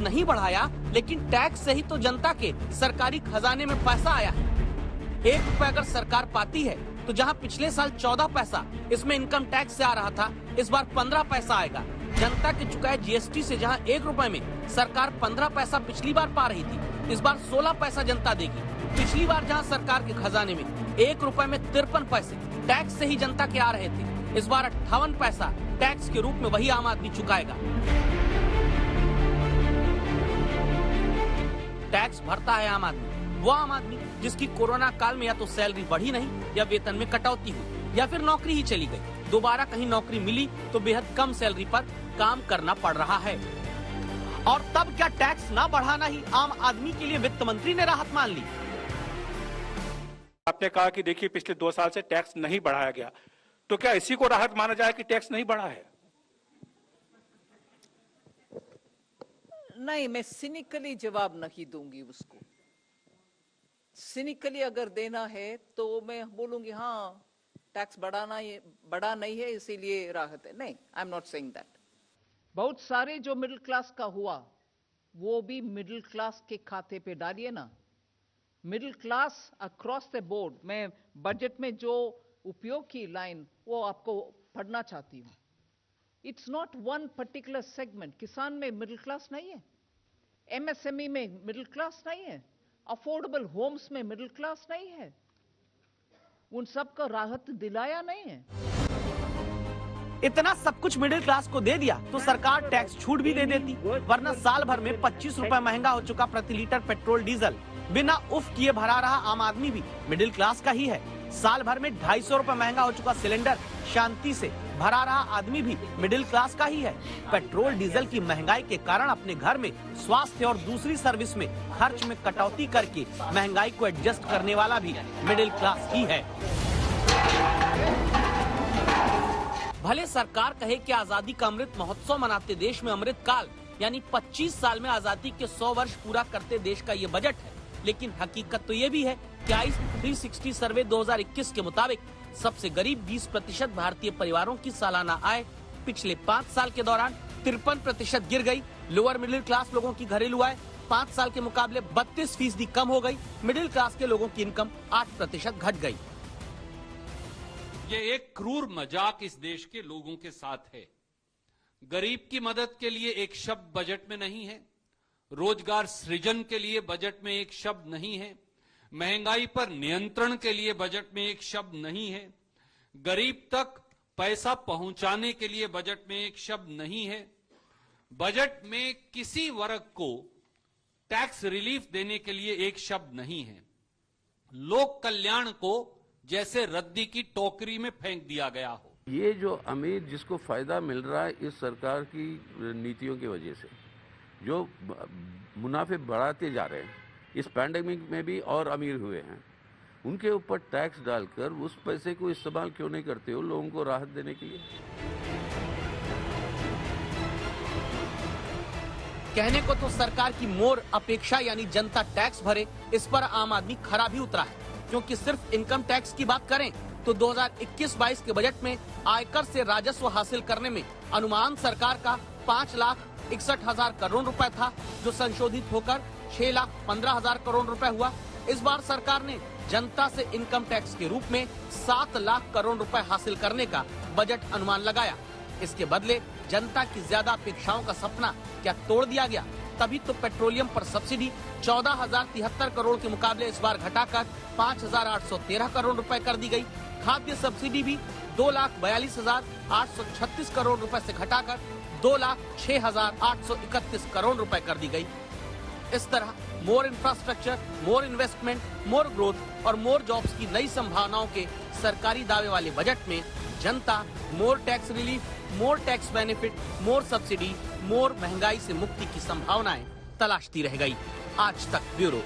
नहीं बढ़ाया, लेकिन टैक्स से ही तो जनता के सरकारी खजाने में पैसा आया है। 1 रुपए अगर सरकार पाती है तो जहां पिछले साल 14 पैसा इसमें इनकम टैक्स से आ रहा था, इस बार 15 पैसा आएगा। जनता के चुकाए जीएसटी से जहां 1 रुपए में सरकार 15 पैसा पिछली बार पा रही थी, इस बार 16 पैसा जनता देगी। पिछली बार जहां सरकार के खजाने में 1 रुपए में 53 पैसे टैक्स से ही जनता के आ रहे थे, इस बार 58 पैसा टैक्स के रूप में वही आम आदमी चुकाएगा। टैक्स भरता है आम आदमी, वो आम आदमी जिसकी कोरोना काल में या तो सैलरी बढ़ी नहीं या वेतन में कटौती हुई या फिर नौकरी ही चली गई। दोबारा कहीं नौकरी मिली तो बेहद कम सैलरी पर काम करना पड़ रहा है। और तब क्या टैक्स ना बढ़ाना ही आम आदमी के लिए वित्त मंत्री ने राहत मान ली? आपने कहा कि देखिए पिछले 2 साल से टैक्स नहीं बढ़ाया गया, तो क्या इसी को राहत माना जाए कि टैक्स नहीं बढ़ा है? नहीं, मैं सिनिकली जवाब नहीं दूंगी उसको। सिनिकली अगर देना है तो मैं बोलूंगी हाँ टैक्स बढ़ा नहीं है इसीलिए राहत है। नहीं, I am not saying that. बहुत सारे जो मिडिल क्लास का हुआ वो भी मिडिल क्लास के खाते पे डालिए ना। Middle class across the board, मैं बजट में जो उपयोग की लाइन वो आपको पढ़ना चाहती हूँ। It's not one particular segment. किसान में मिडिल क्लास नहीं है, एमएसएमई में मिडिल क्लास नहीं है, अफोर्डेबल होम्स में मिडिल क्लास नहीं है, उन सब को राहत दिलाया नहीं है। इतना सब कुछ मिडिल क्लास को दे दिया तो सरकार टैक्स छूट भी दे देती, वरना साल भर में 25 रुपए महंगा हो चुका प्रति लीटर पेट्रोल डीजल बिना उफ किए भरा रहा आम आदमी भी मिडिल क्लास का ही है। साल भर में 250 रुपए महंगा हो चुका सिलेंडर शांति से भरा रहा आदमी भी मिडिल क्लास का ही है। पेट्रोल डीजल की महंगाई के कारण अपने घर में स्वास्थ्य और दूसरी सर्विस में खर्च में कटौती करके महंगाई को एडजस्ट करने वाला भी मिडिल क्लास ही है। भले सरकार कहे कि आजादी का अमृत महोत्सव मनाते देश में अमृत काल यानी 25 साल में आजादी के 100 वर्ष पूरा करते देश का ये बजट है, लेकिन हकीकत तो ये भी है कि आईज 360 सर्वे 2021 के मुताबिक सबसे गरीब 20% भारतीय परिवारों की सालाना आय पिछले 5 साल के दौरान 53% गिर गई। लोअर मिडिल क्लास लोगों की घरेलू आय 5 साल के मुकाबले 32% कम हो गई। मिडिल क्लास के लोगों की इनकम 8% घट गई। ये एक क्रूर मजाक इस देश के लोगों के साथ है। गरीब की मदद के लिए एक शब्द बजट में नहीं है, रोजगार सृजन के लिए बजट में एक शब्द नहीं है, महंगाई पर नियंत्रण के लिए बजट में एक शब्द नहीं है, गरीब तक पैसा पहुंचाने के लिए बजट में एक शब्द नहीं है। बजट में किसी वर्ग को टैक्स रिलीफ देने के लिए एक शब्द नहीं है। लोक कल्याण को जैसे रद्दी की टोकरी में फेंक दिया गया हो। ये जो अमीर जिसको फायदा मिल रहा है इस सरकार की नीतियों की वजह से, जो मुनाफे बढ़ाते जा रहे हैं, इस पैंडेमिक में भी और अमीर हुए हैं, उनके ऊपर टैक्स डालकर उस पैसे को इस्तेमाल क्यों नहीं करते हो लोगों को राहत देने के लिए? कहने को तो सरकार की मोर अपेक्षा यानी जनता टैक्स भरे, इस पर आम आदमी खरा भी उतरा है, क्योंकि सिर्फ इनकम टैक्स की बात करें तो 2021-22 के बजट में आयकर से राजस्व हासिल करने में अनुमान सरकार का 5,61,000 करोड़ रुपए था, जो संशोधित होकर 6,15,000 करोड़ रुपए हुआ। इस बार सरकार ने जनता से इनकम टैक्स के रूप में 7 लाख करोड़ रुपए हासिल करने का बजट अनुमान लगाया। इसके बदले जनता की ज्यादा अपेक्षाओं का सपना क्या तोड़ दिया गया? तभी तो पेट्रोलियम पर सब्सिडी 14,073 करोड़ के मुकाबले इस बार घटाकर 5,813 करोड़ रुपए कर दी गई। खाद्य सब्सिडी भी 2,42,836 करोड़ रुपए से घटाकर 2,06,831 करोड़ रुपए कर दी गई। इस तरह मोर इंफ्रास्ट्रक्चर, मोर इन्वेस्टमेंट, मोर ग्रोथ और मोर जॉब्स की नई संभावनाओं के सरकारी दावे वाले बजट में जनता more tax relief, more tax benefit, more subsidy, more महंगाई से मुक्ति की संभावनाएं तलाशती रह गई। आज तक ब्यूरो।